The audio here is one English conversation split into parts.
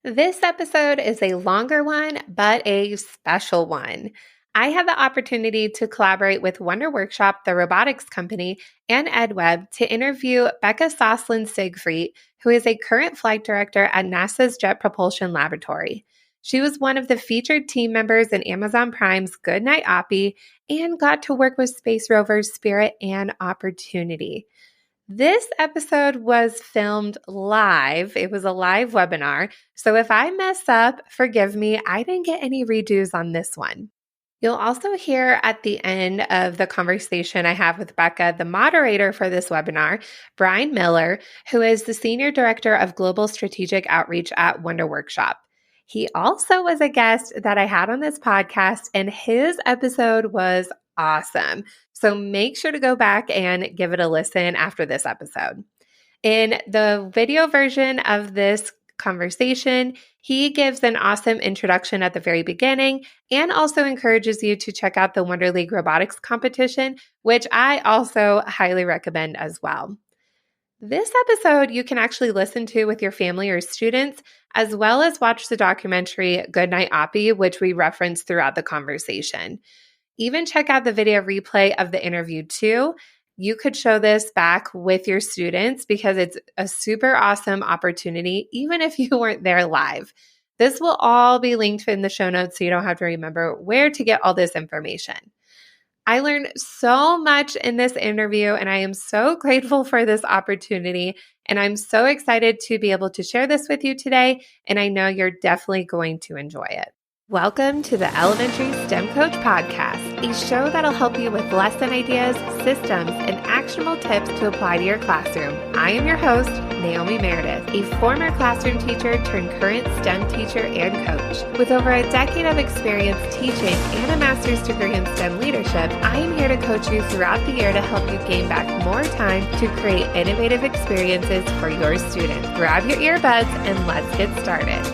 This episode is a longer one, but a special one. I had the opportunity to collaborate with Wonder Workshop, the robotics company, and EdWeb to interview Bekah Sosland Siegfriedt, who is a current flight director at NASA's Jet Propulsion Laboratory. She was one of the featured team members in Amazon Prime's Goodnight OPPY and got to work with space rovers Spirit and Opportunity. This episode was filmed live. It was a live webinar. So if I mess up, forgive me. I didn't get any redos on this one. You'll also hear at the end of the conversation I have with Bekah, the moderator for this webinar, Bryan Miller, who is the Senior Director of Global Strategic Outreach at Wonder Workshop. He also was a guest that I had on this podcast, and his episode was awesome. So make sure to go back and give it a listen after this episode. In the video version of this conversation, he gives an awesome introduction at the very beginning and also encourages you to check out the Wonder League robotics competition, which I also highly recommend as well. This episode you can actually listen to with your family or students, as well as watch the documentary Goodnight OPPY, which we referenced throughout the conversation. Even check out the video replay of the interview too. You could show this back with your students because it's a super awesome opportunity, even if you weren't there live. This will all be linked in the show notes so you don't have to remember where to get all this information. I learned so much in this interview, and I am so grateful for this opportunity, and I'm so excited to be able to share this with you today, and I know you're definitely going to enjoy it. Welcome to the Elementary STEM Coach Podcast, a show that'll help you with lesson ideas, systems, and actionable tips to apply to your classroom. I am your host, Naomi Meredith, a former classroom teacher turned current STEM teacher and coach. With over a decade of experience teaching and a master's degree in STEM leadership, I am here to coach you throughout the year to help you gain back more time to create innovative experiences for your students. Grab your earbuds and let's get started.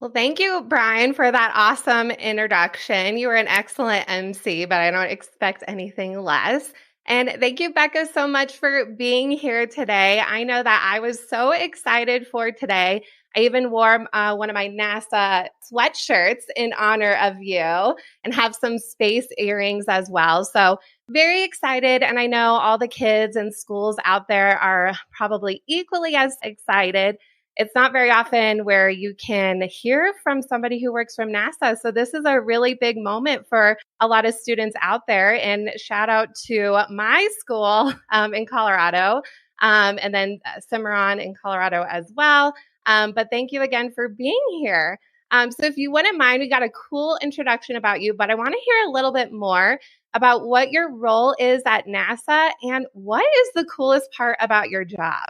Well, thank you, Bryan, for that awesome introduction. You were an excellent MC, but I don't expect anything less. And thank you, Bekah, so much for being here today. I know that I was so excited for today. I even wore one of my NASA sweatshirts in honor of you and have some space earrings as well. So very excited. And I know all the kids and schools out there are probably equally as excited. It's not very often where you can hear from somebody who works from NASA. So this is a really big moment for a lot of students out there. And shout out to my school in Colorado, and then Cimarron in Colorado as well. But thank you again for being here. So if you wouldn't mind, we got a cool introduction about you, but I want to hear a little bit more about what your role is at NASA and what is the coolest part about your job?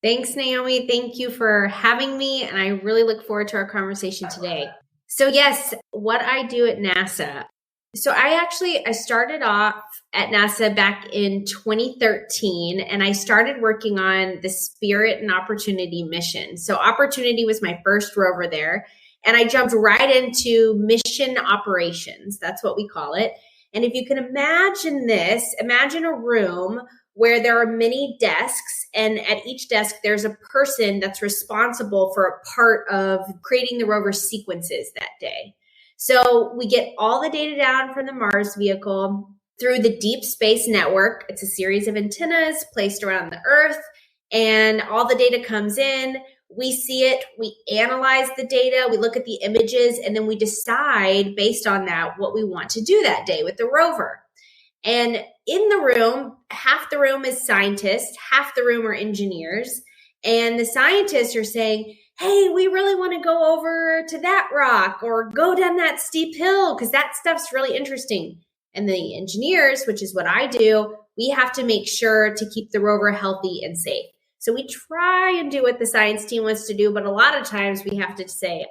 Thanks, Naomi. Thank you for having me, and I really look forward to our conversation today. So yes, what I do at NASA. So I started off at NASA back in 2013, and I started working on the Spirit and Opportunity mission. So Opportunity was my first rover there, and I jumped right into mission operations. That's what we call it. And if you can imagine a room where there are many desks, and at each desk, there's a person that's responsible for a part of creating the rover sequences that day. So we get all the data down from the Mars vehicle through the Deep Space Network. It's a series of antennas placed around the Earth, and all the data comes in. We see it, we analyze the data, we look at the images, and then we decide based on that what we want to do that day with the rover. And in the room, half the room is scientists, half the room are engineers. And the scientists are saying, hey, we really want to go over to that rock or go down that steep hill because that stuff's really interesting. And the engineers, which is what I do, we have to make sure to keep the rover healthy and safe. So we try and do what the science team wants to do, but a lot of times we have to say,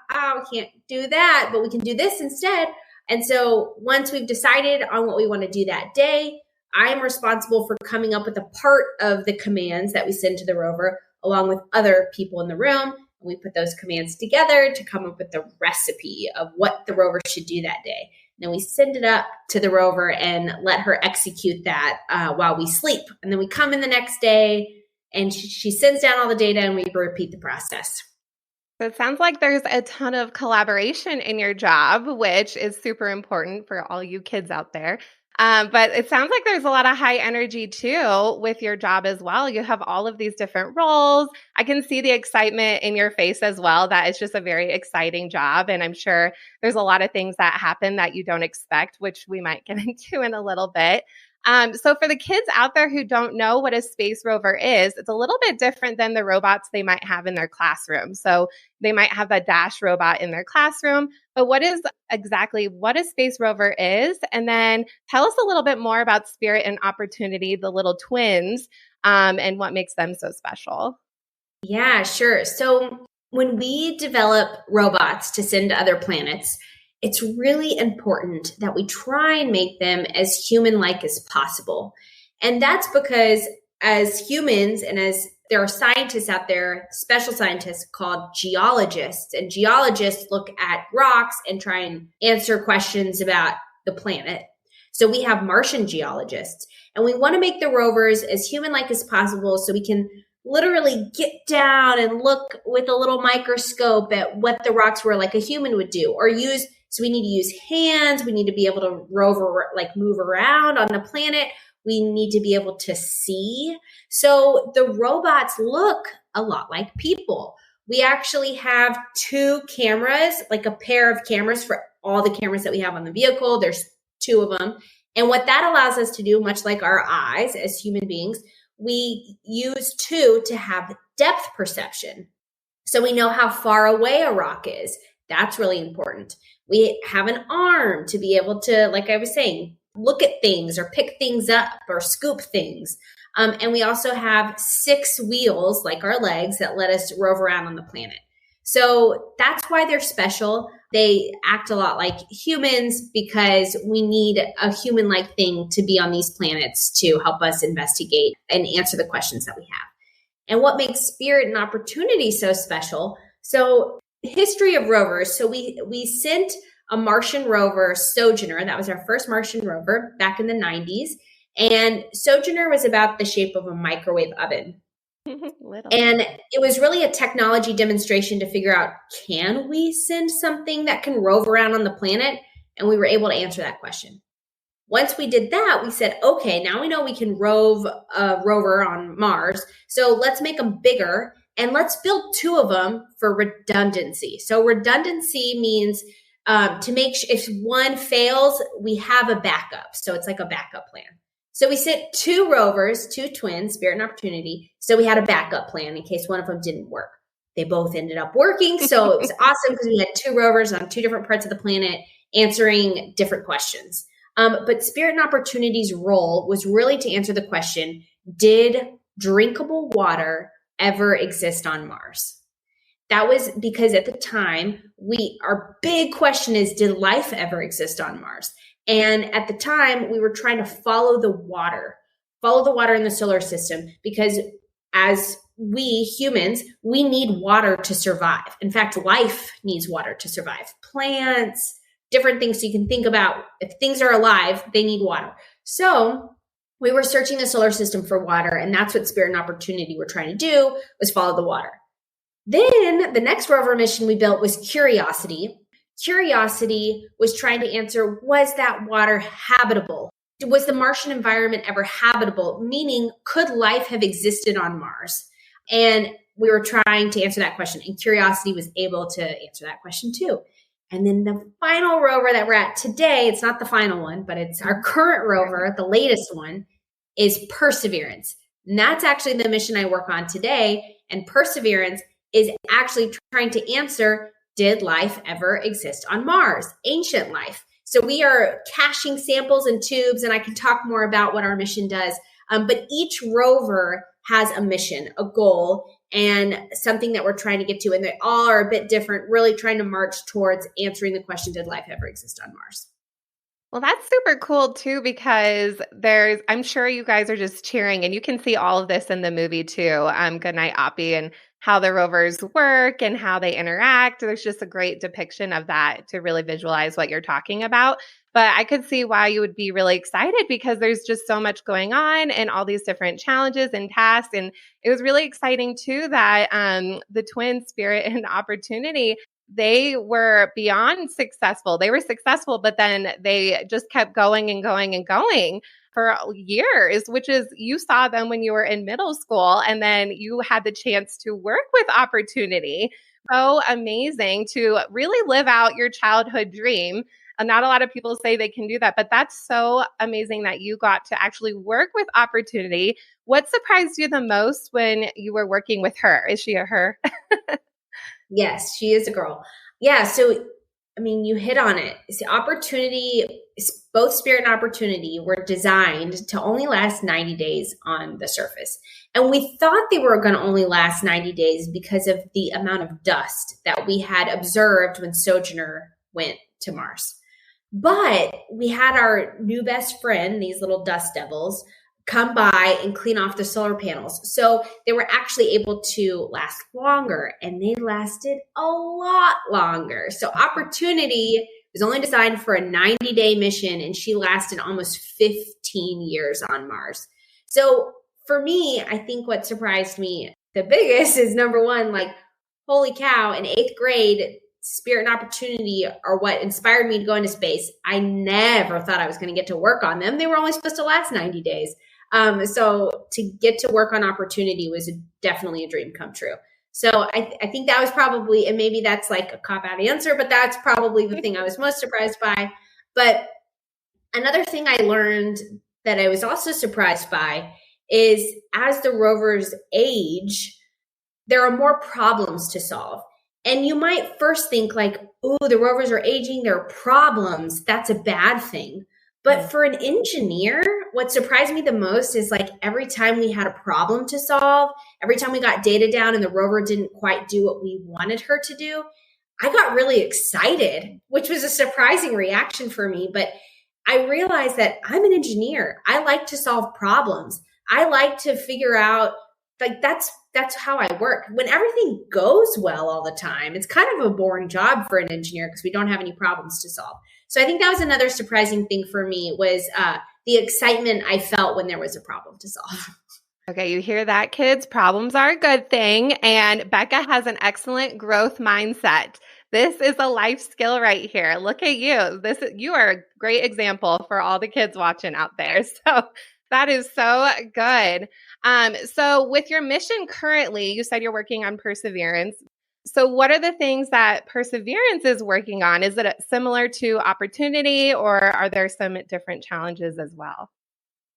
we can't do that, but we can do this instead. And so once we've decided on what we want to do that day, I'm responsible for coming up with a part of the commands that we send to the rover, along with other people in the room. We put those commands together to come up with the recipe of what the rover should do that day. And then we send it up to the rover and let her execute that while we sleep. And then we come in the next day And she sends down all the data and we repeat the process. So it sounds like there's a ton of collaboration in your job, which is super important for all you kids out there. But it sounds like there's a lot of high energy too with your job as well. You have all of these different roles. I can see the excitement in your face as well. That is just a very exciting job. And I'm sure there's a lot of things that happen that you don't expect, which we might get into in a little bit. So for the kids out there who don't know what a space rover is, it's a little bit different than the robots they might have in their classroom. So they might have a dash robot in their classroom, but what a space rover is? And then tell us a little bit more about Spirit and Opportunity, the little twins, and what makes them so special. Yeah, sure. So when we develop robots to send to other planets, it's really important that we try and make them as human-like as possible. And that's because as humans and as there are scientists out there, special scientists called geologists, and geologists look at rocks and try and answer questions about the planet. So we have Martian geologists, and we want to make the rovers as human-like as possible so we can literally get down and look with a little microscope at what the rocks were like a human would do, or use. So we need to use hands. We need to be able to move around on the planet. We need to be able to see. So the robots look a lot like people. We actually have 2 cameras, like a pair of cameras for all the cameras that we have on the vehicle. There's 2 of them. And what that allows us to do, much like our eyes as human beings, we use 2 to have depth perception. So we know how far away a rock is. That's really important. We have an arm to be able to, like I was saying, look at things or pick things up or scoop things. And we also have 6 wheels, like our legs, that let us rove around on the planet. So that's why they're special. They act a lot like humans because we need a human-like thing to be on these planets to help us investigate and answer the questions that we have. And what makes Spirit and Opportunity so special? So history of rovers. So we sent a Martian rover, Sojourner. That was our first Martian rover back in the 90s. And Sojourner was about the shape of a microwave oven. And it was really a technology demonstration to figure out, can we send something that can rove around on the planet? And we were able to answer that question. Once we did that, we said, okay, now we know we can rove a rover on Mars. So let's make them bigger. And let's build 2 of them for redundancy. So redundancy means to make sure if one fails, we have a backup. So it's like a backup plan. So we sent 2 rovers, 2 twins, Spirit and Opportunity. So we had a backup plan in case one of them didn't work. They both ended up working. So it was awesome because we had 2 rovers on 2 different parts of the planet answering different questions. But Spirit and Opportunity's role was really to answer the question, did drinkable water ever exist on Mars? That was because at the time, our big question is, did life ever exist on Mars? And at the time, we were trying to follow the water in the solar system, because as we humans, we need water to survive. In fact, life needs water to survive. Plants, different things. So you can think about if things are alive, they need water. So we were searching the solar system for water, and that's what Spirit and Opportunity were trying to do, was follow the water. Then the next rover mission we built was Curiosity. Curiosity was trying to answer, was that water habitable? Was the Martian environment ever habitable? Meaning, could life have existed on Mars? And we were trying to answer that question, and Curiosity was able to answer that question too. And then the final rover that we're at today, it's not the final one, but it's our current rover, the latest one, is Perseverance. And that's actually the mission I work on today. And Perseverance is actually trying to answer, did life ever exist on Mars? Ancient life. So we are caching samples in tubes, and I can talk more about what our mission does. But each rover has a mission, a goal, and something that we're trying to get to. And they all are a bit different, really trying to march towards answering the question, did life ever exist on Mars? Well, that's super cool too, because I'm sure you guys are just cheering, and you can see all of this in the movie too. Goodnight Oppy, and how the rovers work and how they interact. There's just a great depiction of that to really visualize what you're talking about. But I could see why you would be really excited, because there's just so much going on and all these different challenges and tasks. And it was really exciting too that the twin Spirit and Opportunity, they were beyond successful. They were successful, but then they just kept going and going and going for years, which is, you saw them when you were in middle school, and then you had the chance to work with Opportunity. So amazing to really live out your childhood dream. Not a lot of people say they can do that, but that's so amazing that you got to actually work with Opportunity. What surprised you the most when you were working with her? Is she a her? Yes, she is a girl. Yeah. So, I mean, you hit on it. See, Opportunity, both Spirit and Opportunity were designed to only last 90 days on the surface. And we thought they were going to only last 90 days because of the amount of dust that we had observed when Sojourner went to Mars. But we had our new best friend, these little dust devils, come by and clean off the solar panels. So they were actually able to last longer, and they lasted a lot longer. So Opportunity was only designed for a 90-day mission, and she lasted almost 15 years on Mars. So for me, I think what surprised me the biggest is, number one, like, holy cow, in 8th grade, Spirit and Opportunity are what inspired me to go into space. I never thought I was going to get to work on them. They were only supposed to last 90 days. So to get to work on Opportunity was definitely a dream come true. So I think that was probably, and maybe that's like a cop-out answer, but that's probably the thing I was most surprised by. But another thing I learned that I was also surprised by is, as the rovers age, there are more problems to solve. And you might first think like, oh, the rovers are aging, there are problems. That's a bad thing. But for an engineer, what surprised me the most is, like, every time we had a problem to solve, every time we got data down and the rover didn't quite do what we wanted her to do, I got really excited, which was a surprising reaction for me. But I realized that I'm an engineer. I like to solve problems. I like to figure out, like, that's how I work. When everything goes well all the time, it's kind of a boring job for an engineer because we don't have any problems to solve. So I think that was another surprising thing for me, was the excitement I felt when there was a problem to solve. Okay, you hear that, kids? Problems are a good thing. And Bekah has an excellent growth mindset. This is a life skill right here. Look at you. You are a great example for all the kids watching out there. So that is so good. So with your mission currently, you said you're working on Perseverance. So what are the things that Perseverance is working on? Is it similar to Opportunity, or are there some different challenges as well?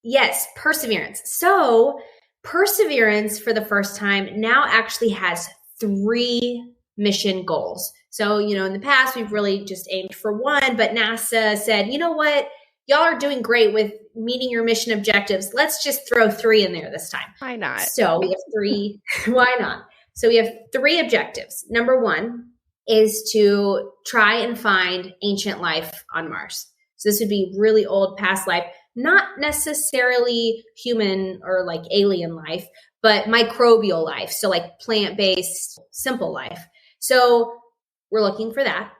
Yes, Perseverance. So Perseverance, for the first time, now actually has 3 mission goals. So, in the past, we've really just aimed for one, but NASA said, you know what? Y'all are doing great with meeting your mission objectives. Let's just throw 3 in there this time. Why not? So we have 3. Why not? So we have 3 objectives. Number 1 is to try and find ancient life on Mars. So this would be really old past life, not necessarily human or like alien life, but microbial life. So like plant-based, simple life. So we're looking for that.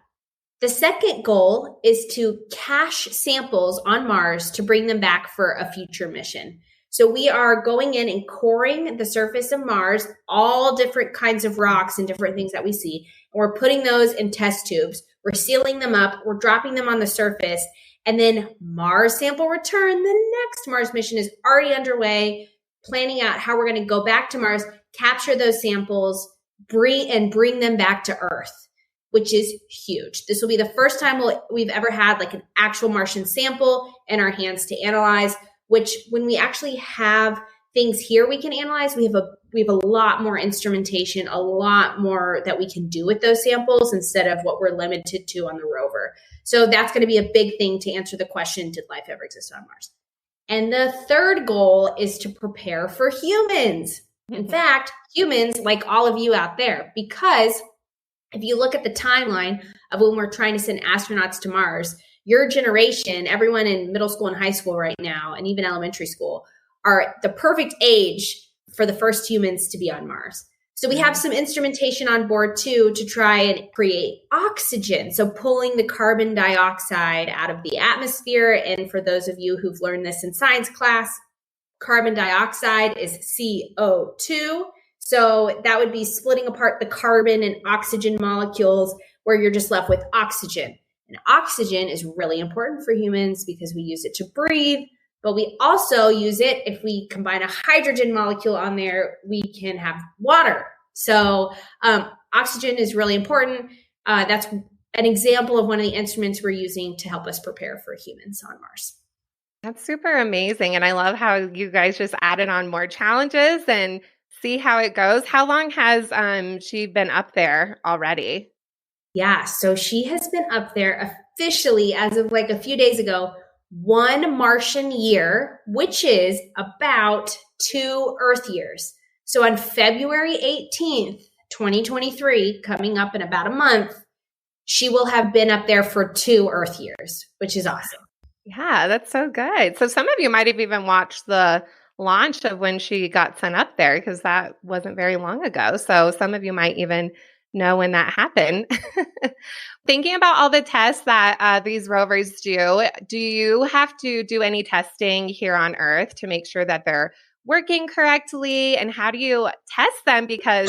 The second goal is to cache samples on Mars to bring them back for a future mission. So we are going in and coring the surface of Mars, all different kinds of rocks and different things that we see. And we're putting those in test tubes. We're sealing them up. We're dropping them on the surface. And then Mars sample return, the next Mars mission is already underway, planning out how we're going to go back to Mars, capture those samples, bring them back to Earth, which is huge. This will be the first time we've ever had like an actual Martian sample in our hands to analyze, which when we actually have things here we can analyze, we have a lot more instrumentation, a lot more that we can do with those samples instead of what we're limited to on the rover. So that's going to be a big thing to answer the question, did life ever exist on Mars? And the third goal is to prepare for humans. In fact, humans like all of you out there, because if you look at the timeline of when we're trying to send astronauts to Mars, your generation, everyone in middle school and high school right now, and even elementary school, are the perfect age for the first humans to be on Mars. So we have some instrumentation on board too to try and create oxygen. So pulling the carbon dioxide out of the atmosphere. And for those of you who've learned this in science class, carbon dioxide is CO2. So that would be splitting apart the carbon and oxygen molecules where you're just left with oxygen. And oxygen is really important for humans because we use it to breathe, but we also use it if we combine a hydrogen molecule on there, we can have water. So oxygen is really important. That's an example of one of the instruments we're using to help us prepare for humans on Mars. That's super amazing. And I love how you guys just added on more challenges and see how it goes. How long has she been up there already? Yeah, so she has been up there officially as of like a few days ago, 1 Martian year, which is about 2 Earth years. So on February 18th, 2023, coming up in about a month, she will have been up there for 2 Earth years, which is awesome. Yeah, that's so good. So some of you might have even watched the launch of when she got sent up there because that wasn't very long ago. So some of you might even know when that happened. Thinking about all the tests that these rovers do you have to do any testing here on Earth to make sure that they're working correctly? And how do you test them because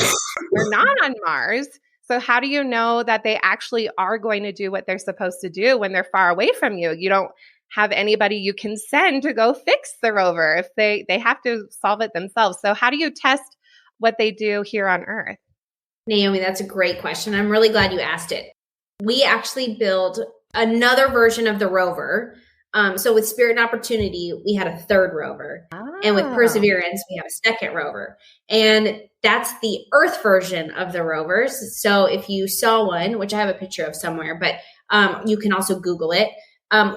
they're not on Mars? So how do you know that they actually are going to do what they're supposed to do when they're far away from you? You don't have anybody you can send to go fix the rover if they have to solve it themselves. So how do you test what they do here on Earth? Naomi, that's a great question. I'm really glad you asked it. We actually build another version of the rover. So with Spirit and Opportunity, we had a third rover. Oh. And with Perseverance, we have a second rover. And that's the Earth version of the rovers. So if you saw one, which I have a picture of somewhere, but you can also Google it.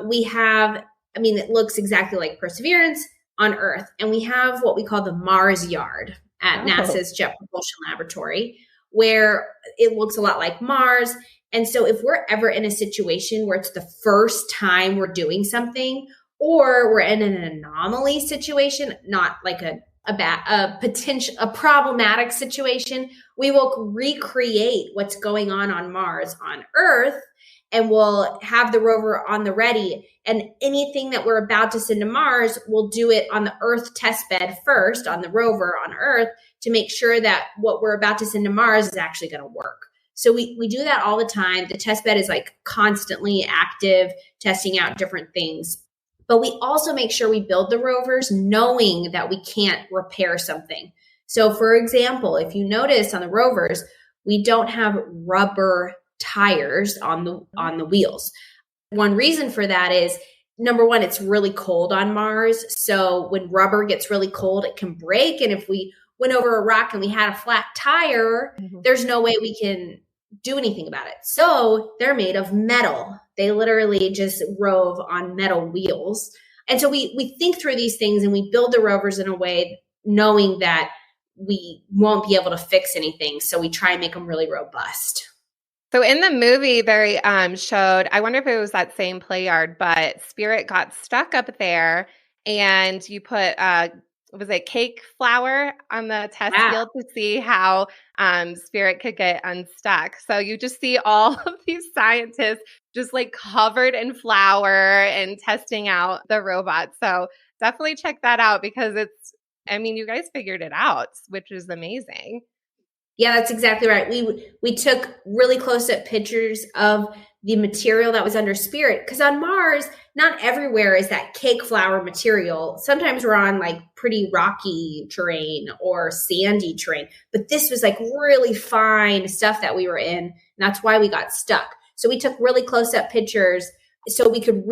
We have, it looks exactly like Perseverance on Earth. And we have what we call the Mars Yard at NASA's Jet Propulsion Laboratory, where it looks a lot like Mars. And so if we're ever in a situation where it's the first time we're doing something, or we're in an anomaly situation, not like a problematic situation, we will recreate what's going on Mars on Earth, and we'll have the rover on the ready. And anything that we're about to send to Mars, we'll do it on the Earth test bed first, on the rover on Earth, to make sure that what we're about to send to Mars is actually going to work. So we do that all the time. The test bed is like constantly active, testing out different things. But we also make sure we build the rovers knowing that we can't repair something. So for example, if you notice on the rovers, we don't have rubber tires on the wheels. One reason for that is, number one, it's really cold on Mars. So when rubber gets really cold, it can break. And if we went over a rock and we had a flat tire, there's no way we can do anything about it. So they're made of metal. They literally just rove on metal wheels. And so we think through these things and we build the rovers in a way knowing that we won't be able to fix anything. So we try and make them really robust. So in the movie, they showed, I wonder if it was that same play yard, but Spirit got stuck up there and you put, was it cake flour on the test field to see how Spirit could get unstuck. So you just see all of these scientists just like covered in flour and testing out the robot. So definitely check that out because you guys figured it out, which is amazing. Yeah, that's exactly right. We took really close-up pictures of the material that was under Spirit, because on Mars, not everywhere is that cake flour material. Sometimes we're on like pretty rocky terrain or sandy terrain, but this was like really fine stuff that we were in, and that's why we got stuck. So we took really close-up pictures so we could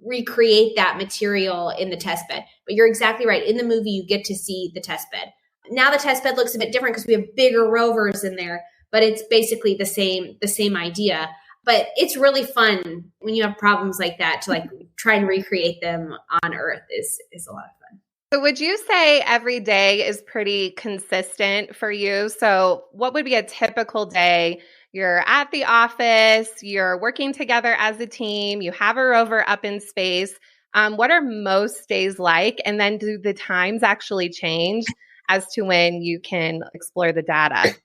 recreate that material in the test bed. But you're exactly right. In the movie, you get to see the test bed. Now the test bed looks a bit different because we have bigger rovers in there, but it's basically the same idea. But it's really fun when you have problems like that to like try and recreate them on Earth is a lot of fun. So would you say every day is pretty consistent for you? So what would be a typical day You're at the office, you're working together as a team, you have a rover up in space. What are most days like? And then do the times actually change as to when you can explore the data?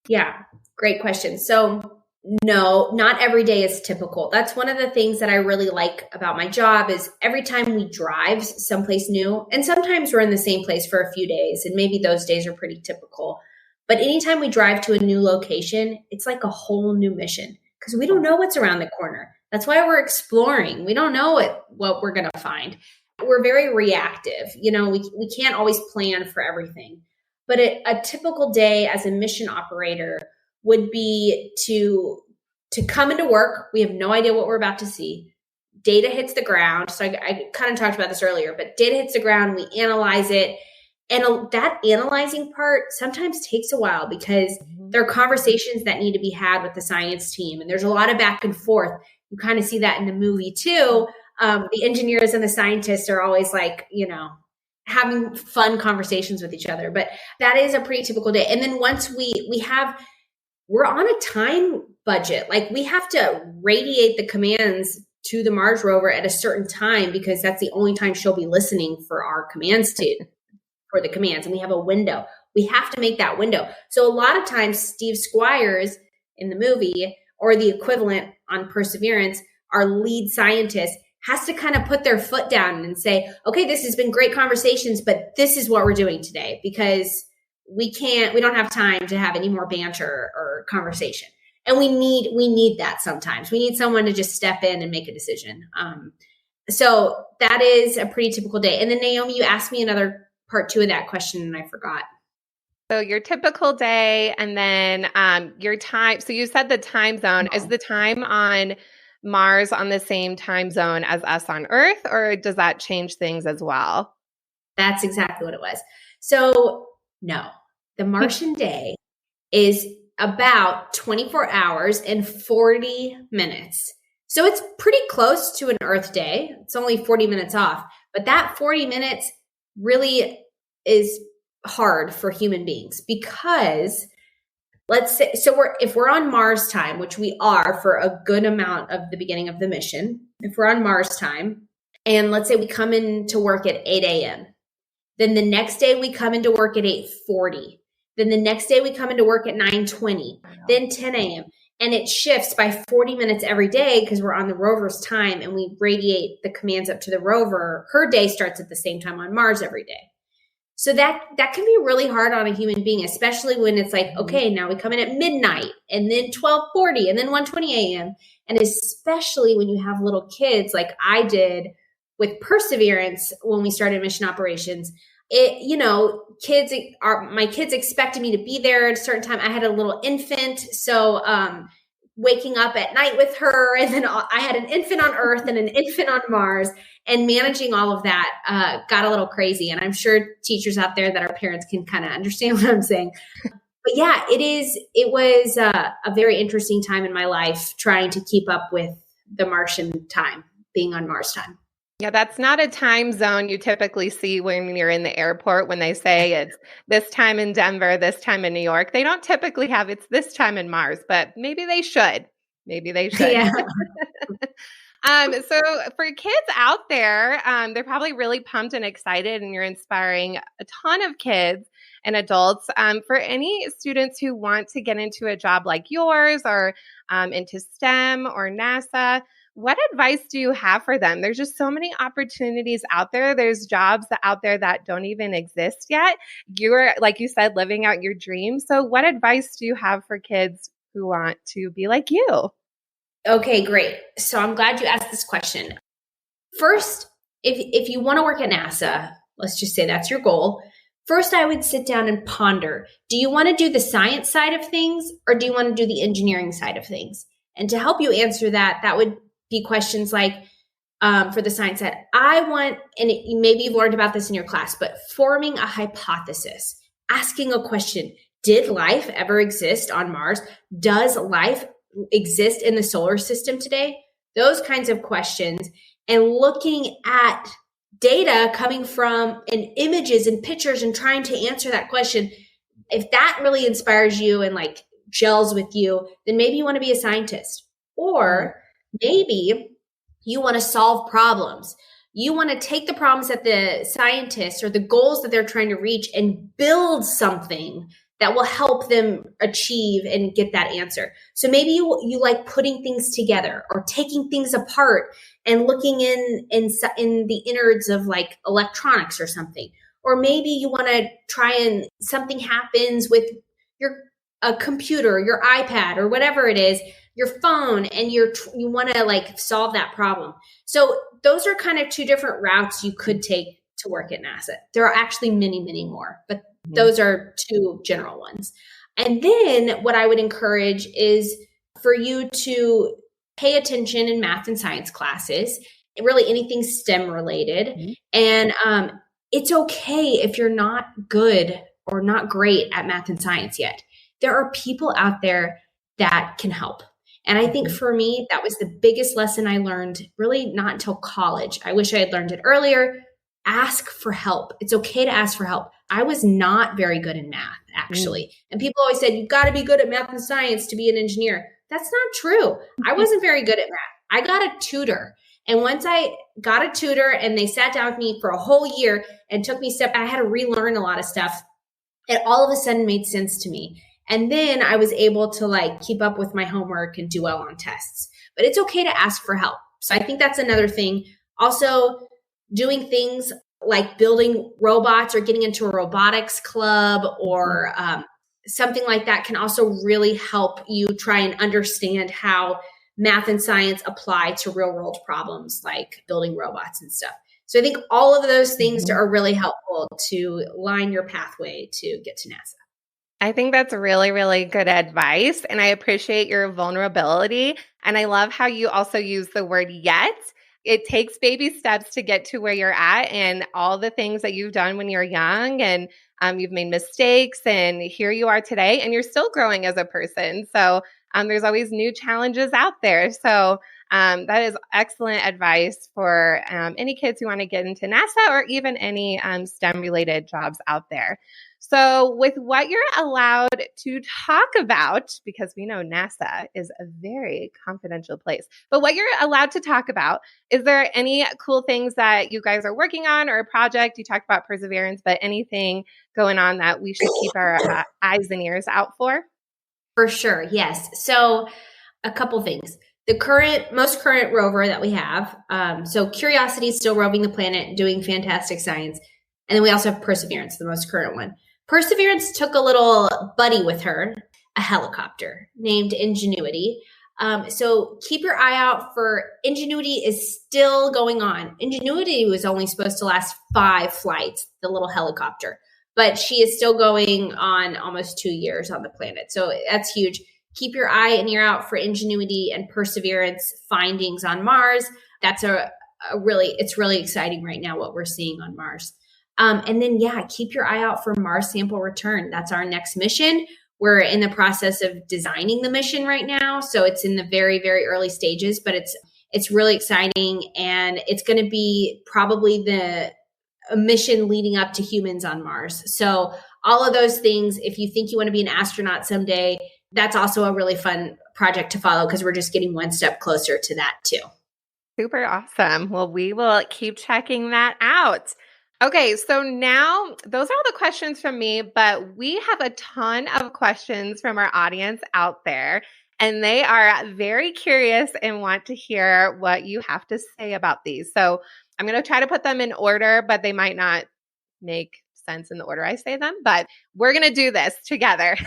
Yeah, great question. So, no, not every day is typical. That's one of the things that I really like about my job is every time we drive someplace new, and sometimes we're in the same place for a few days, and maybe those days are pretty typical. But anytime we drive to a new location, it's like a whole new mission because we don't know what's around the corner. That's why we're exploring. We don't know what we're going to find. We're very reactive. We can't always plan for everything. But a typical day as a mission operator would be to come into work. We have no idea what we're about to see. Data hits the ground. So I kind of talked about this earlier, but data hits the ground. We analyze it. And that analyzing part sometimes takes a while because there are conversations that need to be had with the science team. And there's a lot of back and forth. You kind of see that in the movie too. The engineers and the scientists are always like, having fun conversations with each other. But that is a pretty typical day. And then once we're on a time budget. Like we have to radiate the commands to the Mars rover at a certain time because that's the only time she'll be listening for our commands for the commands. And we have a window. We have to make that window. So a lot of times Steve Squires in the movie or the equivalent on Perseverance, our lead scientist, has to kind of put their foot down and say, okay, this has been great conversations, but this is what we're doing today because we don't have time to have any more banter or conversation. And we need that sometimes. We need someone to just step in and make a decision. So that is a pretty typical day. And then Naomi, you asked me another part 2 of that question and I forgot. So your typical day and then your time. So you said the time zone. Is the time on Mars on the same time zone as us on Earth, or does that change things as well? That's exactly what it was. So no, the Martian day is about 24 hours and 40 minutes. So it's pretty close to an Earth day. It's only 40 minutes off, but that 40 minutes really is hard for human beings because let's say, if we're on Mars time, which we are for a good amount of the beginning of the mission, if we're on Mars time, and let's say we come into work at 8 a.m., then the next day we come into work at 8:40. Then the next day we come into work at 9:20, then 10 a.m. And it shifts by 40 minutes every day because we're on the rover's time and we radiate the commands up to the rover. Her day starts at the same time on Mars every day. So that can be really hard on a human being, especially when it's like, okay, now we come in at midnight and then 12:40 and then 1:20 a.m. And especially when you have little kids like I did with Perseverance when we started mission operations, my kids expected me to be there at a certain time. I had a little infant. So waking up at night with her, and then I had an infant on Earth and an infant on Mars, and managing all of that got a little crazy. And I'm sure teachers out there that are parents can kind of understand what I'm saying. But yeah, it was a very interesting time in my life trying to keep up with the Martian time, being on Mars time. Yeah, that's not a time zone you typically see when you're in the airport when they say it's this time in Denver, this time in New York. They don't typically have it's this time in Mars, but maybe they should. Maybe they should. Yeah. So for kids out there, they're probably really pumped and excited, and you're inspiring a ton of kids and adults. For any students who want to get into a job like yours or into STEM or NASA, what advice do you have for them? There's just so many opportunities out there. There's jobs out there that don't even exist yet. You're, like you said, living out your dreams. So what advice do you have for kids who want to be like you? Okay, great. So I'm glad you asked this question. First, if you want to work at NASA, let's just say that's your goal. First, I would sit down and ponder, do you want to do the science side of things or do you want to do the engineering side of things? And to help you answer that would be questions like, for the science side, maybe you've learned about this in your class, but forming a hypothesis, asking a question, did life ever exist on Mars? Does life exist in the solar system today? Those kinds of questions, and looking at data coming from and images and pictures and trying to answer that question. If that really inspires you and like gels with you, then maybe you want to be a scientist. Or maybe you want to solve problems. You want to take the problems that the scientists or the goals that they're trying to reach and build something that will help them achieve and get that answer. So maybe you like putting things together or taking things apart and looking in the innards of like electronics or something. Or maybe you want to try and something happens with a computer, your iPad, or whatever it is, your phone, and you want to like solve that problem. So those are kind of two different routes you could take to work at NASA. There are actually many, many more, but those are two general ones. And then what I would encourage is for you to pay attention in math and science classes, really anything STEM related. And it's okay if you're not good or not great at math and science yet. There are people out there that can help. And I think for me, that was the biggest lesson I learned, really not until college. I wish I had learned it earlier. Ask for help. It's okay to ask for help. I was not very good in math, actually. And people always said, you've got to be good at math and science to be an engineer. That's not true. I wasn't very good at math. I got a tutor. And once I got a tutor and they sat down with me for a whole year and took me I had to relearn a lot of stuff. It all of a sudden made sense to me. And then I was able to like keep up with my homework and do well on tests. But it's okay to ask for help. So I think that's another thing. Also, doing things like building robots or getting into a robotics club or something like that can also really help you try and understand how math and science apply to real world problems like building robots and stuff. So I think all of those things are really helpful to line your pathway to get to NASA. I think that's really, really good advice. And I appreciate your vulnerability. And I love how you also use the word yet. It takes baby steps to get to where you're at and all the things that you've done when you're young and you've made mistakes and here you are today and you're still growing as a person. So there's always new challenges out there. So that is excellent advice for any kids who want to get into NASA or even any STEM related jobs out there. So with what you're allowed to talk about, because we know NASA is a very confidential place, but what you're allowed to talk about, is there any cool things that you guys are working on or a project? You talked about Perseverance, but anything going on that we should keep our eyes and ears out for? For sure, yes. So a couple things. The most current rover that we have, so Curiosity is still roving the planet, doing fantastic science. And then we also have Perseverance, the most current one. Perseverance took a little buddy with her, a helicopter named Ingenuity. So keep your eye out for Ingenuity is still going on. Ingenuity was only supposed to last 5 flights, the little helicopter, but she is still going on almost 2 years on the planet. So that's huge. Keep your eye and ear out for Ingenuity and Perseverance findings on Mars. That's it's really exciting right now what we're seeing on Mars. And then, keep your eye out for Mars Sample Return. That's our next mission. We're in the process of designing the mission right now. So it's in the very, very early stages, but it's really exciting. And it's going to be probably a mission leading up to humans on Mars. So all of those things, if you think you want to be an astronaut someday, that's also a really fun project to follow because we're just getting one step closer to that too. Super awesome. Well, we will keep checking that out. Okay, so now those are all the questions from me, but we have a ton of questions from our audience out there, and they are very curious and want to hear what you have to say about these. So I'm going to try to put them in order, but they might not make sense in the order I say them, but we're going to do this together.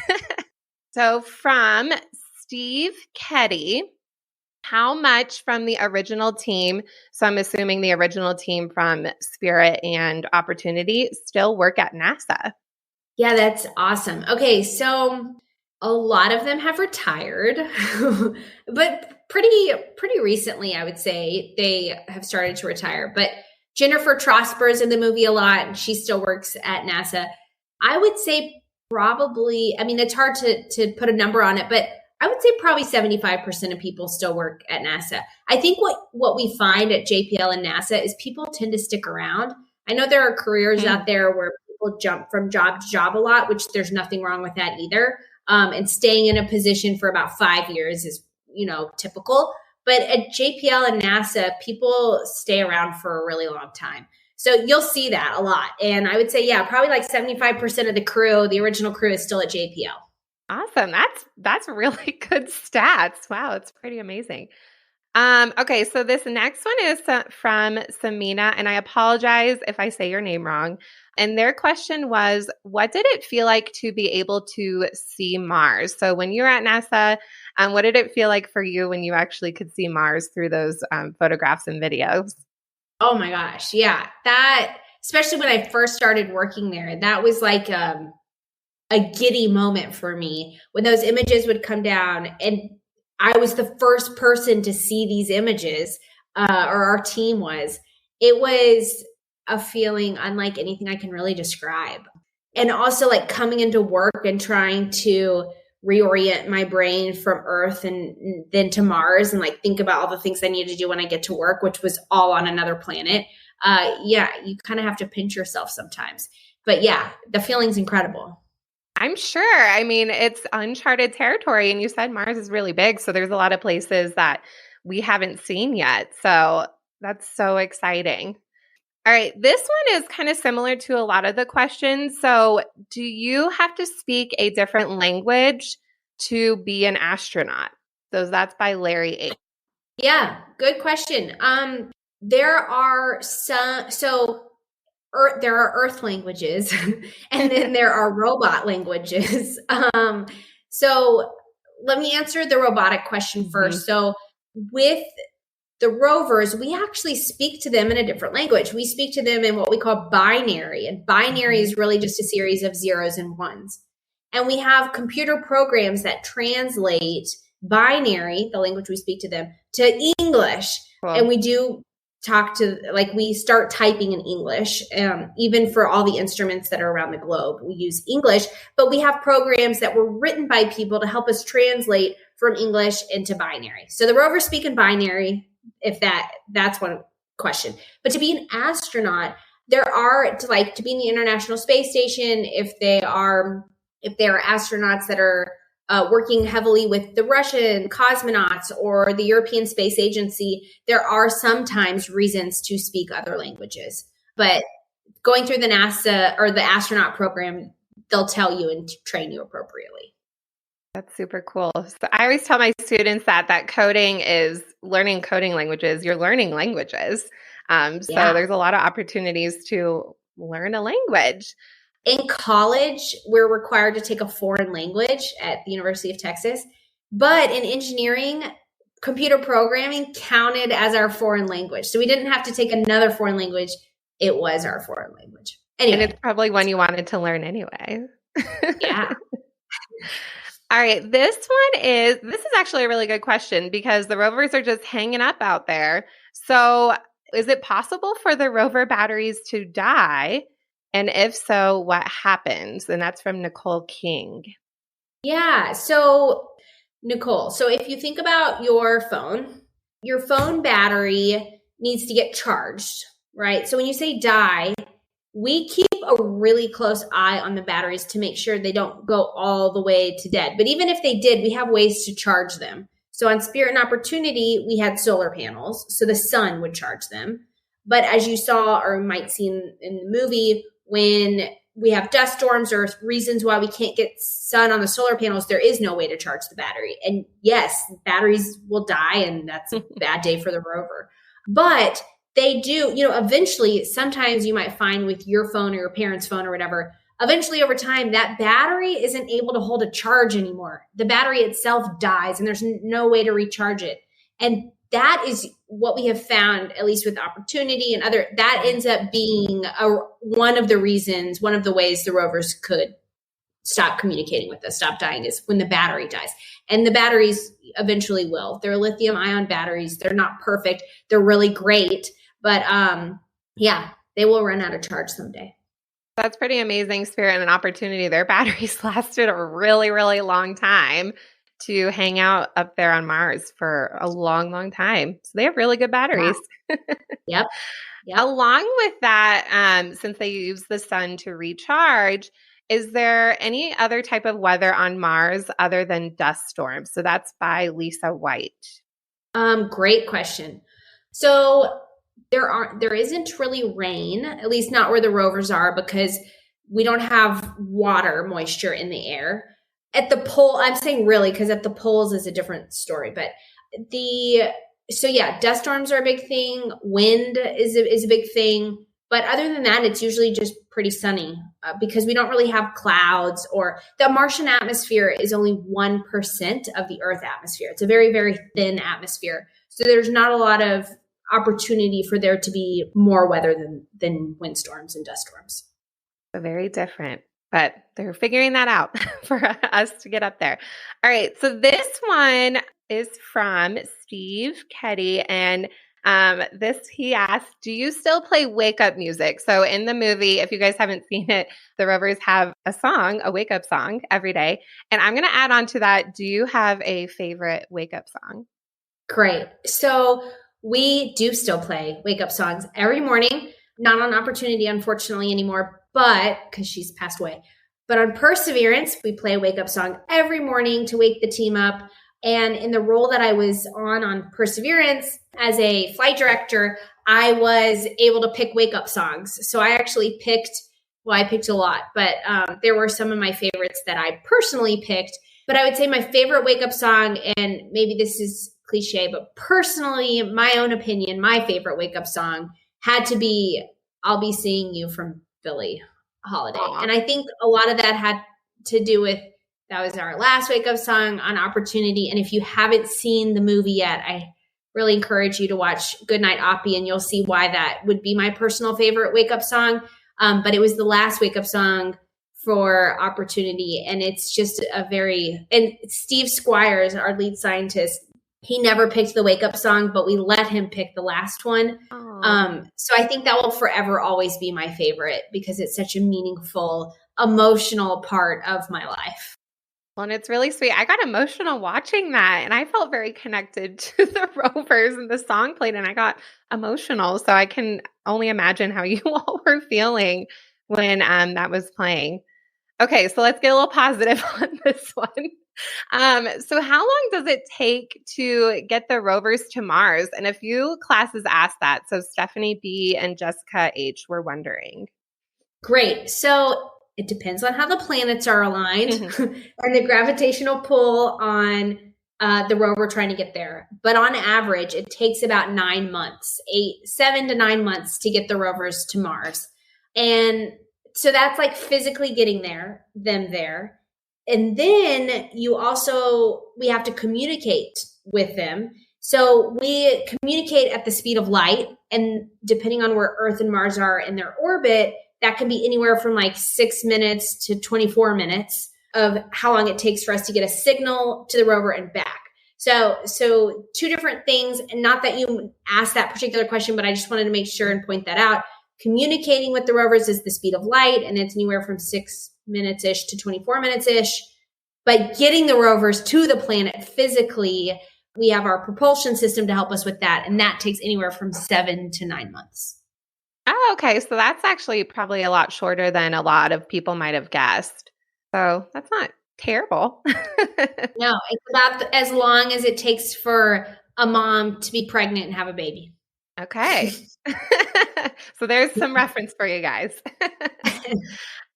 So from Steve Ketty, how much from the original team, so I'm assuming the original team from Spirit and Opportunity, still work at NASA? Yeah, that's awesome. Okay, so a lot of them have retired, but pretty recently, I would say, they have started to retire. But Jennifer Trosper is in the movie a lot, and she still works at NASA. I would say probably, I mean, it's hard to put a number on it, but I would say probably 75% of people still work at NASA. I think what we find at JPL and NASA is people tend to stick around. I know there are careers out there where people jump from job to job a lot, which there's nothing wrong with that either. and staying in a position for about 5 years is, typical. But at JPL and NASA, people stay around for a really long time. So you'll see that a lot. And I would say, yeah, probably like 75% of the crew, the original crew, is still at JPL. Awesome. That's really good stats. Wow, it's pretty amazing. Okay, so this next one is from Samina, and I apologize if I say your name wrong. And their question was, what did it feel like to be able to see Mars? So when you were at NASA, what did it feel like for you when you actually could see Mars through those photographs and videos? Oh my gosh. Yeah. That, especially when I first started working there, that was like a giddy moment for me when those images would come down and I was the first person to see these images, or our team was. It was a feeling unlike anything I can really describe. And also like coming into work and trying to reorient my brain from Earth and then to Mars and like think about all the things I need to do when I get to work, which was all on another planet. Yeah, you kind of have to pinch yourself sometimes. But yeah, the feeling's incredible. I'm sure. I mean, it's uncharted territory, and you said Mars is really big, so there's a lot of places that we haven't seen yet. So that's so exciting. All right, this one is kind of similar to a lot of the questions. So, do you have to speak a different language to be an astronaut? So that's by Larry A. Yeah, good question. There are there are Earth languages, and then there are robot languages. So let me answer the robotic question first. So with the rovers, we actually speak to them in a different language. We speak to them in what we call binary, and binary is really just a series of zeros and ones. And we have computer programs that translate binary, the language we speak to them, to English. Wow. And we do talk to, like, we start typing in English, even for all the instruments that are around the globe. We use English, but we have programs that were written by people to help us translate from English into binary. So the rovers speak in binary, if that's one question. But to be an astronaut, there are, to be in the International Space Station, if there are astronauts that are working heavily with the Russian cosmonauts or the European Space Agency, there are sometimes reasons to speak other languages. But going through the NASA or the astronaut program, they'll tell you and train you appropriately. That's super cool. So I always tell my students that coding is learning coding languages. You're learning languages. So there's a lot of opportunities to learn a language. In college, we're required to take a foreign language at the University of Texas. But in engineering, computer programming counted as our foreign language. So we didn't have to take another foreign language. It was our foreign language. Anyway. And it's probably one you wanted to learn anyway. Yeah. All right. This is actually a really good question because the rovers are just hanging up out there. So is it possible for the rover batteries to die? And if so, what happens? And that's from Nicole King. Yeah. So Nicole, so if you think about your phone battery needs to get charged, right? So when you say die, we keep a really close eye on the batteries to make sure they don't go all the way to dead. But even if they did, we have ways to charge them. So on Spirit and Opportunity, we had solar panels, so the sun would charge them. But as you saw or might see in the movie, when we have dust storms or reasons why we can't get sun on the solar panels, there is no way to charge the battery. And yes, batteries will die, and that's a bad day for the rover. But they do, eventually, sometimes you might find with your phone or your parents' phone or whatever, eventually over time, that battery isn't able to hold a charge anymore. The battery itself dies and there's no way to recharge it. And that is what we have found, at least with Opportunity and other, that ends up being one of the reasons, one of the ways the rovers could stop communicating with us, stop dying, is when the battery dies. And the batteries eventually will. They're lithium ion batteries. They're not perfect. They're really great. But they will run out of charge someday. That's pretty amazing. Spirit and Opportunity, their batteries lasted a really, really long time to hang out up there on Mars for a long, long time. So they have really good batteries. Wow. Yep. Along with that, since they use the sun to recharge, Is there any other type of weather on Mars other than dust storms? So that's by Lisa White. Great question. So there isn't really rain, at least not where the rovers are, because we don't have water moisture in the air. At the pole, I'm saying really, because at the poles is a different story. But dust storms are a big thing. Wind is a big thing. But other than that, it's usually just pretty sunny because we don't really have clouds, or the Martian atmosphere is only 1% of the Earth atmosphere. It's a very, very thin atmosphere. So there's not a lot of opportunity for there to be more weather than windstorms and dust storms. So very different, but they're figuring that out for us to get up there. All right. So this one is from Steve Ketty, and he asked, do you still play wake up music? So in the movie, if you guys haven't seen it, the Rovers have a wake up song every day. And I'm going to add on to that. Do you have a favorite wake up song? Great. So we do still play wake up songs every morning, not on Opportunity, unfortunately, anymore, but because she's passed away. But on Perseverance, we play a wake up song every morning to wake the team up. And in the role that I was on Perseverance as a flight director, I was able to pick wake up songs. So I actually I picked a lot, but there were some of my favorites that I personally picked. But I would say my favorite wake up song, and maybe this is cliche, but personally, my own opinion, my favorite wake up song had to be I'll Be Seeing You from Billie Holiday. Aww. And I think a lot of that had to do with that was our last wake up song on Opportunity. And if you haven't seen the movie yet, I really encourage you to watch Goodnight OPPY, and you'll see why that would be my personal favorite wake up song. But it was the last wake up song for Opportunity. And it's just and Steve Squires, our lead scientist, he never picked the wake up song, but we let him pick the last one. So I think that will forever always be my favorite because it's such a meaningful, emotional part of my life. Well, and it's really sweet. I got emotional watching that, and I felt very connected to the Rovers, and the song played, and I got emotional. So I can only imagine how you all were feeling when that was playing. Okay, so let's get a little positive on this one. So how long does it take to get the Rovers to Mars? And a few classes asked that. So Stephanie B. and Jessica H. were wondering. Great. So it depends on how the planets are aligned and the gravitational pull on the rover trying to get there. But on average, it takes about 9 months, 7 to 9 months to get the rovers to Mars. And so that's like physically getting them there. And then we have to communicate with them. So we communicate at the speed of light. And depending on where Earth and Mars are in their orbit, that can be anywhere from like 6 minutes to 24 minutes of how long it takes for us to get a signal to the rover and back. So two different things, and not that you asked that particular question, but I just wanted to make sure and point that out. Communicating with the rovers is the speed of light, and it's anywhere from 6 minutes-ish to 24 minutes-ish. But getting the rovers to the planet physically, we have our propulsion system to help us with that, and that takes anywhere from 7 to 9 months. Oh, okay. So that's actually probably a lot shorter than a lot of people might have guessed. So that's not terrible. No, it's about as long as it takes for a mom to be pregnant and have a baby. Okay. So there's some reference for you guys.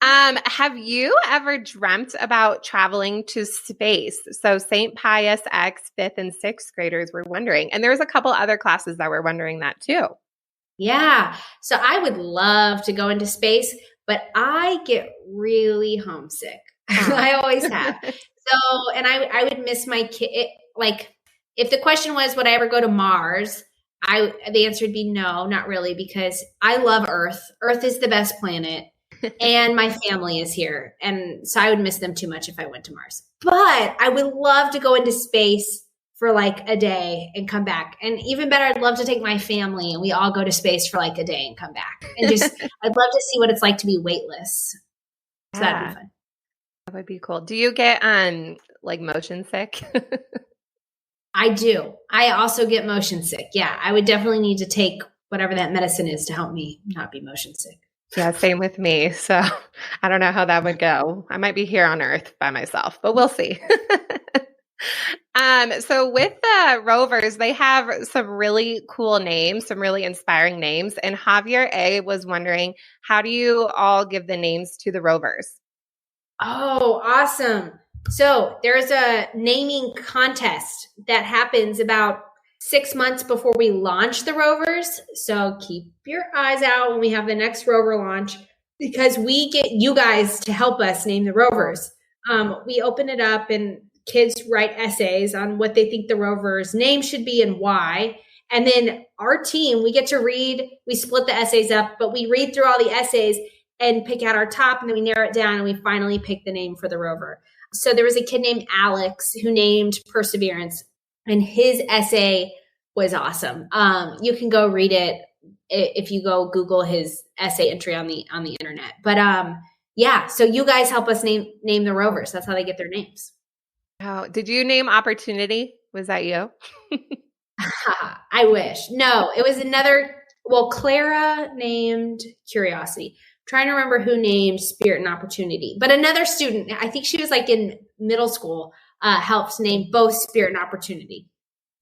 Have you ever dreamt about traveling to space? So St. Pius X 5th and 6th graders were wondering, and there was a couple other classes that were wondering that too. Yeah. So I would love to go into space, but I get really homesick. I always have. So, and I would miss my kid. Like, if the question was, would I ever go to Mars? The answer would be no, not really, because I love Earth. Earth is the best planet, and my family is here. And so I would miss them too much if I went to Mars. But I would love to go into space for like a day and come back. And even better, I'd love to take my family and we all go to space for like a day and come back. And just, I'd love to see what it's like to be weightless. So that'd be fun. That would be cool. Do you get like motion sick? I do. I also get motion sick. Yeah, I would definitely need to take whatever that medicine is to help me not be motion sick. Yeah, same with me. So I don't know how that would go. I might be here on Earth by myself, but we'll see. So with the Rovers, they have some really cool names, some really inspiring names. And Javier A was wondering, how do you all give the names to the Rovers? Oh, awesome. So there's a naming contest that happens about 6 months before we launch the Rovers. So keep your eyes out when we have the next Rover launch because we get you guys to help us name the Rovers. We open it up and kids write essays on what they think the Rover's name should be and why. And then our team, we get to read, we split the essays up, but we read through all the essays and pick out our top, and then we narrow it down and we finally pick the name for the Rover. So there was a kid named Alex who named Perseverance, and his essay was awesome. You can go read it if you go Google his essay entry on the internet. But yeah, so you guys help us name the Rovers. That's how they get their names. Oh, did you name Opportunity? Was that you? I wish. No, it was another. Well, Clara named Curiosity. Trying to remember who named Spirit and Opportunity, but another student, I think she was like in middle school, helped name both Spirit and Opportunity.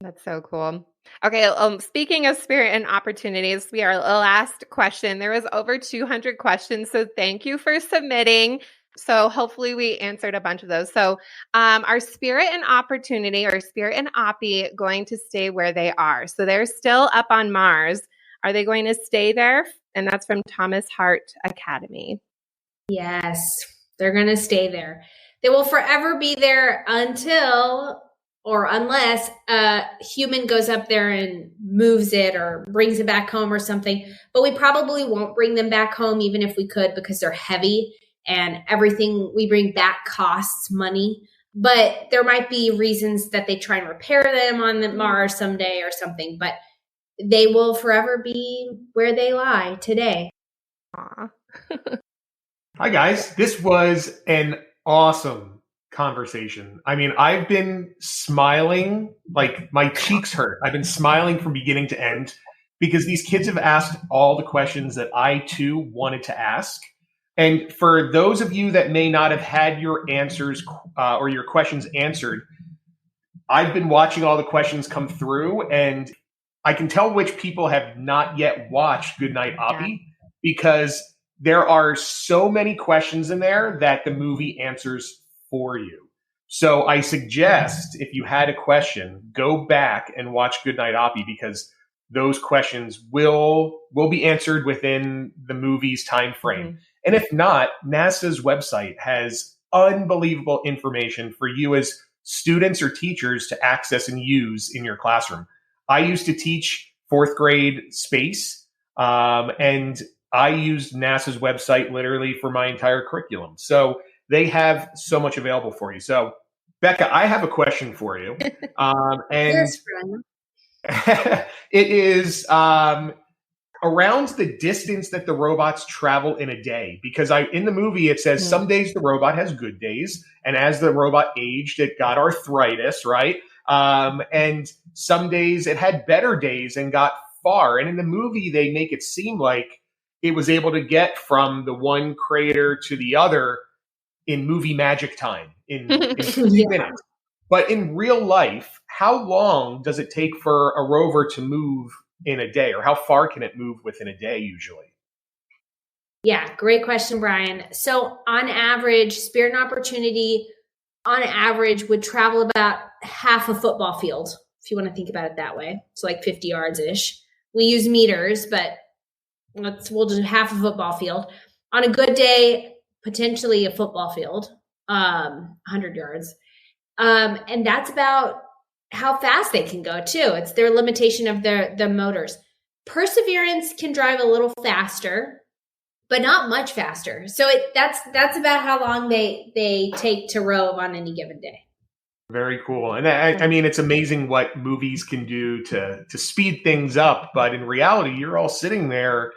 That's so cool. Okay, speaking of spirit and opportunities, we are last question. There was over 200 questions, so thank you for submitting. So hopefully we answered a bunch of those. So are spirit and opportunity or spirit and OPPY going to stay where they are? So they're still up on Mars. Are they going to stay there? And that's from Thomas Hart Academy. Yes, they're going to stay there. They will forever be there until or unless a human goes up there and moves it or brings it back home or something. But we probably won't bring them back home even if we could because they're heavy and everything we bring back costs money. But there might be reasons that they try and repair them on the Mars someday or something. But they will forever be where they lie today. Aw. Hi, guys. This was an awesome conversation. I mean, I've been smiling, like my cheeks hurt. I've been smiling from beginning to end because these kids have asked all the questions that I too wanted to ask. And for those of you that may not have had your answers or your questions answered, I've been watching all the questions come through and I can tell which people have not yet watched Goodnight OPPY because there are so many questions in there that the movie answers for you. So I suggest if you had a question, go back and watch Goodnight OPPY because those questions will be answered within the movie's time frame. Mm-hmm. And if not, NASA's website has unbelievable information for you as students or teachers to access and use in your classroom. I used to teach fourth grade space, and I used NASA's website literally for my entire curriculum. So they have so much available for you. So, Bekah, I have a question for you. And yes, it is around the distance that the robots travel in a day. Because in the movie, it says some days the robot has good days. And as the robot aged, it got arthritis, right? And some days it had better days and got far. And in the movie, they make it seem like it was able to get from the one crater to the other in movie magic time in 50 minutes. But in real life, how long does it take for a rover to move in a day, or how far can it move within a day usually? Yeah, great question, Brian. So on average, Spirit and Opportunity on average would travel about half a football field, if you want to think about it that way. So like 50 yards-ish. We use meters, but we'll do half a football field. On a good day, potentially a football field, 100 yards. And that's about how fast they can go too. It's their limitation of the motors. Perseverance can drive a little faster, but not much faster. So that's about how long they take to rove on any given day. Very cool. And I mean, it's amazing what movies can do to speed things up. But in reality, you're all sitting there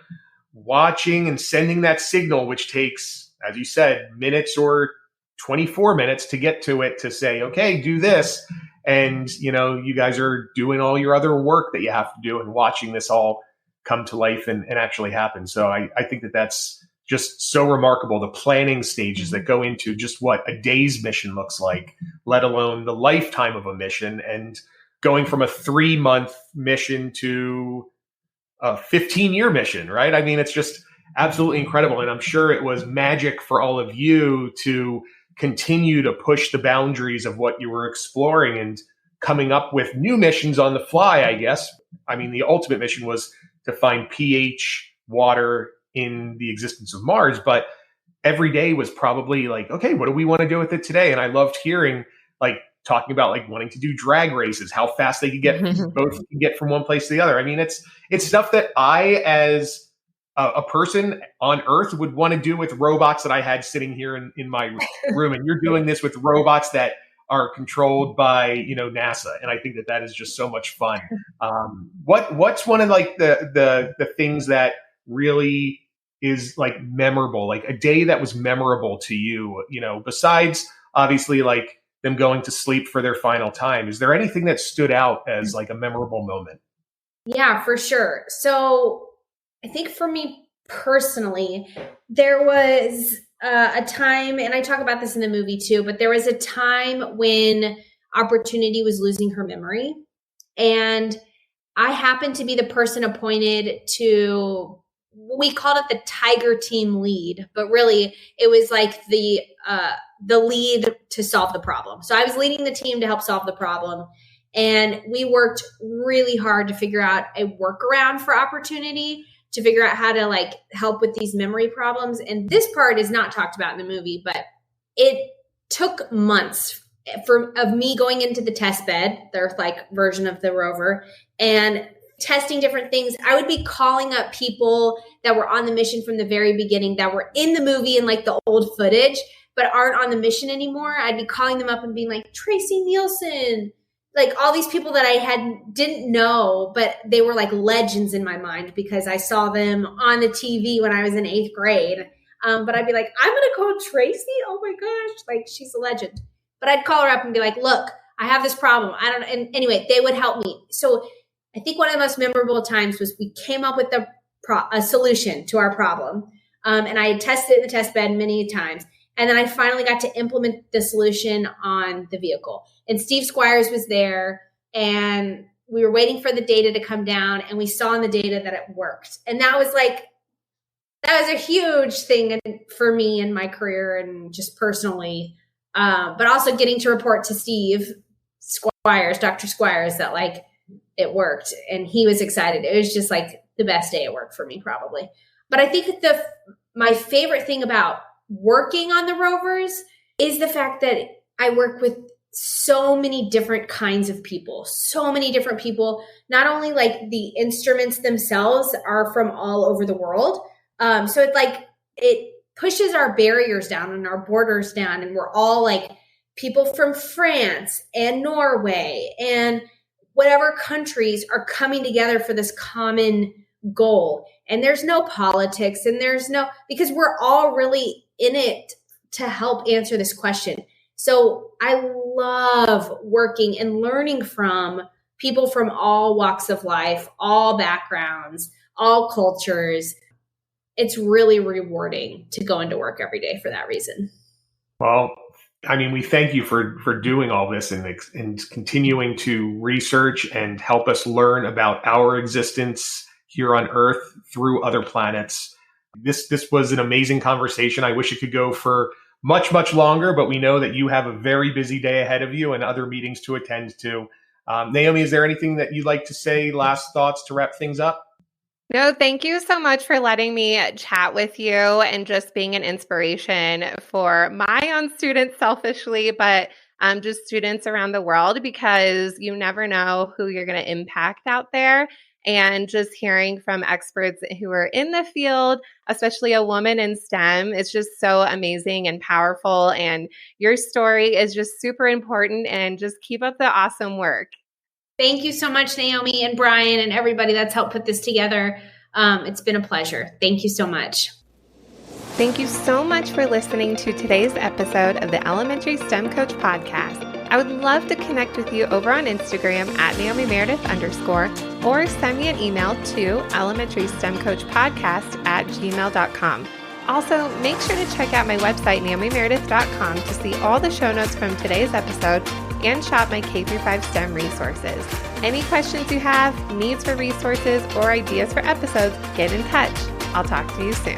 watching and sending that signal, which takes, as you said, minutes or 24 minutes to get to it to say, okay, do this. And, you guys are doing all your other work that you have to do and watching this all come to life and actually happen. So I think that that's just so remarkable, the planning stages that go into just what a day's mission looks like, let alone the lifetime of a mission, and going from a 3-month mission to a 15-year mission, right? I mean, it's just absolutely incredible. And I'm sure it was magic for all of you to continue to push the boundaries of what you were exploring and coming up with new missions on the fly, I guess. I mean, the ultimate mission was to find pH water in the existence of Mars, but every day was probably like, okay, what do we want to do with it today? And I loved hearing, like, talking about like wanting to do drag races, how fast they could get both can get from one place to the other. I mean, it's stuff that I, as a person on Earth, would want to do with robots that I had sitting here in my room. And you're doing this with robots that are controlled by, NASA. And I think that is just so much fun. What's one of like the things that really is like memorable, like a day that was memorable to you, besides obviously like them going to sleep for their final time? Is there anything that stood out as like a memorable moment? Yeah, for sure. So I think for me personally, there was a time, and I talk about this in the movie too, but there was a time when Opportunity was losing her memory. And I happened to be the person appointed to, we called it the Tiger Team lead, but really it was like the lead to solve the problem. So I was leading the team to help solve the problem. And we worked really hard to figure out a workaround for Opportunity, to figure out how to like help with these memory problems. And this part is not talked about in the movie, but it took months of me going into the test bed, their like version of the rover, and testing different things. I would be calling up people that were on the mission from the very beginning, that were in the movie and like the old footage, but aren't on the mission anymore. I'd be calling them up and being like, Tracy Nielsen, like all these people that I didn't know, but they were like legends in my mind because I saw them on the TV when I was in 8th grade. But I'd be like, I'm going to call Tracy. Oh my gosh. Like, she's a legend. But I'd call her up and be like, look, I have this problem. I don't know. And anyway, they would help me. So I think one of the most memorable times was we came up with a solution to our problem. And I had tested it in the test bed many times. And then I finally got to implement the solution on the vehicle. And Steve Squires was there, and we were waiting for the data to come down, and we saw in the data that it worked. And that was a huge thing for me in my career and just personally. But also getting to report to Steve Squires, Dr. Squires, that like it worked, and he was excited. It was just like the best day at work for me, probably. But I think my favorite thing about working on the rovers is the fact that I work with so many different kinds of people, not only like the instruments themselves are from all over the world. So it pushes our barriers down and our borders down. And we're all like people from France and Norway and whatever countries are coming together for this common goal. And there's no politics, and because we're all really in it to help answer this question. So I love working and learning from people from all walks of life, all backgrounds, all cultures. It's really rewarding to go into work every day for that reason. Well, I mean, we thank you for doing all this and continuing to research and help us learn about our existence here on Earth through other planets. This was an amazing conversation. I wish it could go for much, much longer, but we know that you have a very busy day ahead of you and other meetings to attend to. Naomi, is there anything that you'd like to say, last thoughts to wrap things up? No, thank you so much for letting me chat with you and just being an inspiration for my own students selfishly, but just students around the world, because you never know who you're going to impact out there. And just hearing from experts who are in the field, especially a woman in STEM, is just so amazing and powerful. And your story is just super important, and just keep up the awesome work. Thank you so much, Naomi and Bryan and everybody that's helped put this together. It's been a pleasure. Thank you so much. Thank you so much for listening to today's episode of the Elementary STEM Coach Podcast. I would love to connect with you over on Instagram at NaomiMeredith_ or send me an email to elementarystemcoachpodcast@gmail.com. Also, make sure to check out my website, NaomiMeredith.com, to see all the show notes from today's episode and shop my K-5 STEM resources. Any questions you have, needs for resources, or ideas for episodes, get in touch. I'll talk to you soon.